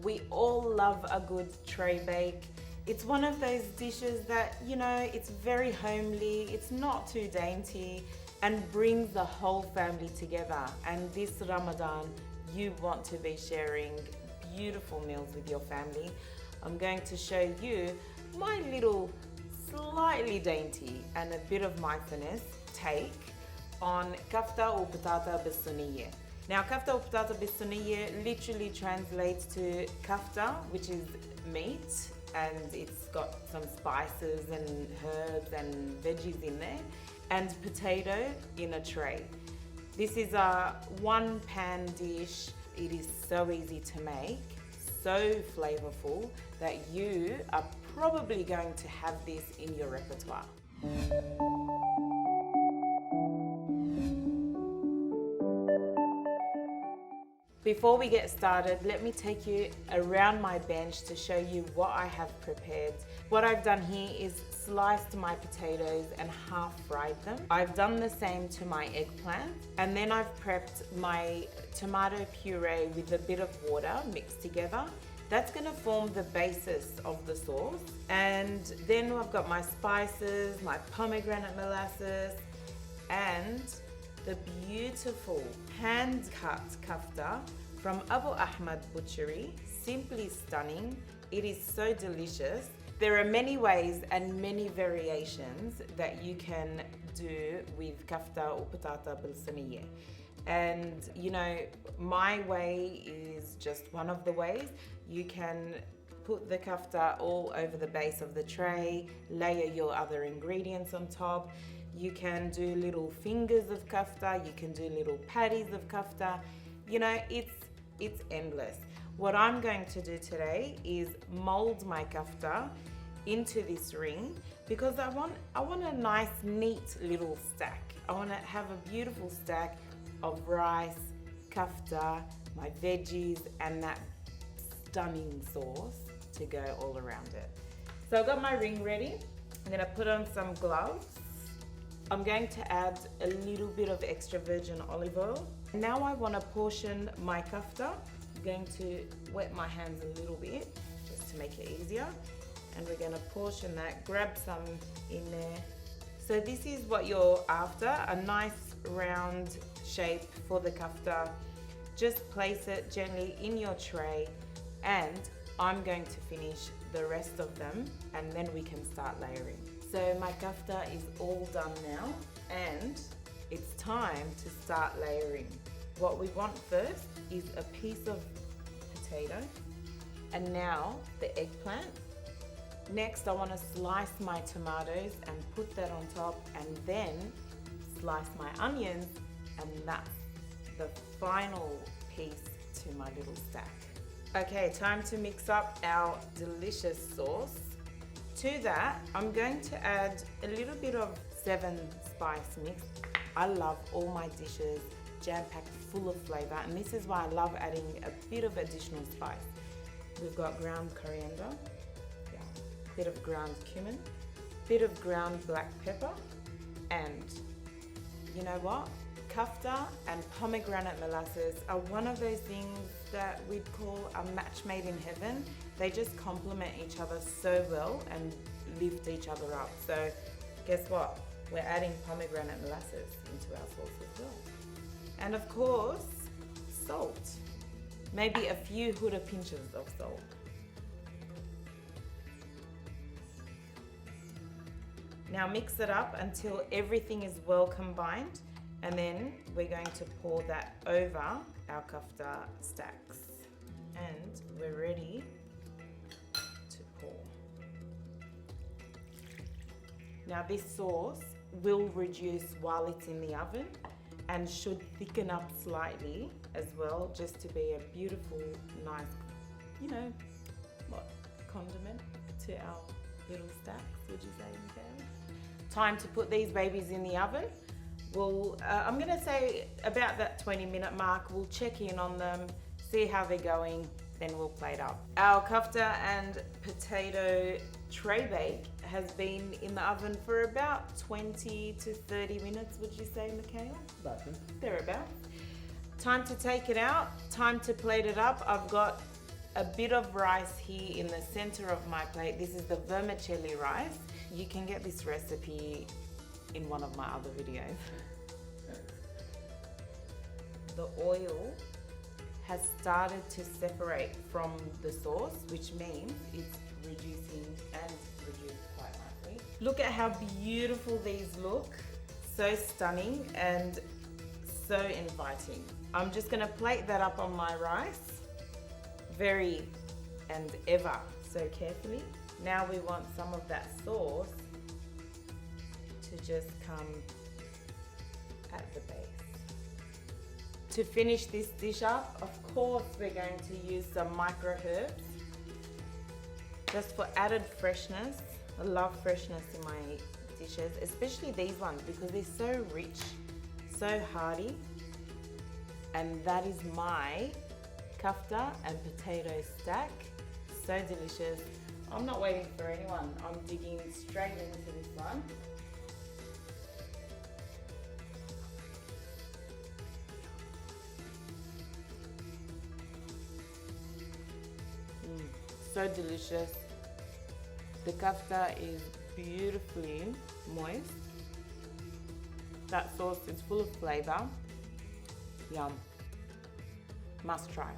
We all love a good tray bake. It's one of those dishes that, you know, it's very homely, it's not too dainty, and brings the whole family together. And this Ramadan, you want to be sharing beautiful meals with your family. I'm going to show you my little slightly dainty and a bit of my finesse take on Kafta or Patata Bil Seneya. Now, Kafta or Patata Bil Seneya literally translates to kafta, which is meat, and it's got some spices and herbs and veggies in there, and potato in a tray. This is a one pan dish. It is so easy to make, so flavorful that you are probably going to have this in your repertoire. Before we get started, let me take you around my bench to show you what I have prepared. What I've done here is sliced my potatoes and half fried them. I've done the same to my eggplant, and then I've prepped my tomato puree with a bit of water mixed together. That's gonna form the basis of the sauce. And then I've got my spices, my pomegranate molasses, and the beautiful hand-cut kafta from Abu Ahmad Butchery. Simply stunning. It is so delicious. There are many ways and many variations that you can do with kafta or patata bil seneya. And you know, my way is just one of the ways. You can put the kafta all over the base of the tray, layer your other ingredients on top. You can do little fingers of kafta, you can do little patties of kafta. You know, it's endless. What I'm going to do today is mold my kafta into this ring because I want a nice, neat little stack. I want to have a beautiful stack of rice, kafta, my veggies, and that stunning sauce to go all around it. So I've got my ring ready. I'm gonna put on some gloves. I'm going to add a little bit of extra virgin olive oil. Now I want to portion my kafta. I'm going to wet my hands a little bit just to make it easier. And we're going to portion that, grab some in there. So this is what you're after, a nice round shape for the kafta. Just place it gently in your tray, and I'm going to finish the rest of them, and then we can start layering. So my kafta is all done now, and it's time to start layering. What we want first is a piece of potato, and now the eggplant. Next, I want to slice my tomatoes and put that on top, and then slice my onions, and that's the final piece to my little stack. Okay, time to mix up our delicious sauce. To that, I'm going to add a little bit of 7 spice mix. I love all my dishes jam-packed full of flavor, and this is why I love adding a bit of additional spice. We've got ground coriander, bit of ground cumin, bit of ground black pepper, and you know what? Kafta and pomegranate molasses are one of those things that we'd call a match made in heaven. They just complement each other so well and lift each other up. So guess what? We're adding pomegranate molasses into our sauce as well. And of course, salt. Maybe a few huda pinches of salt. Now mix it up until everything is well combined, and then we're going to pour that over our kafta stacks. And we're ready to pour. Now this sauce will reduce while it's in the oven and should thicken up slightly as well, just to be a beautiful, nice, you know, what, condiment to our little stacks, would you say, Michaela? Time to put these babies in the oven. I'm gonna say about that 20-minute mark. We'll check in on them, see how they're going, then we'll plate up. Our kafta and potato tray bake has been in the oven for about 20 to 30 minutes, would you say, Michaela? About that. Thereabouts. Time to take it out, time to plate it up. I've got a bit of rice here in the center of my plate. This is the vermicelli rice. You can get this recipe in one of my other videos. The oil has started to separate from the sauce, which means it's reducing and reduced quite nicely. Look at how beautiful these look. So stunning and so inviting. I'm just gonna plate that up on my rice very and ever so carefully. Now we want some of that sauce to just come at the base. To finish this dish up, of course, we're going to use some micro herbs just for added freshness. I love freshness in my dishes, especially these ones because they're so rich, so hearty. And that is my kafta and potato stack. So delicious. I'm not waiting for anyone. I'm digging straight into this one. So delicious. The kafta is beautifully moist. That sauce is full of flavor. Yum. Must try.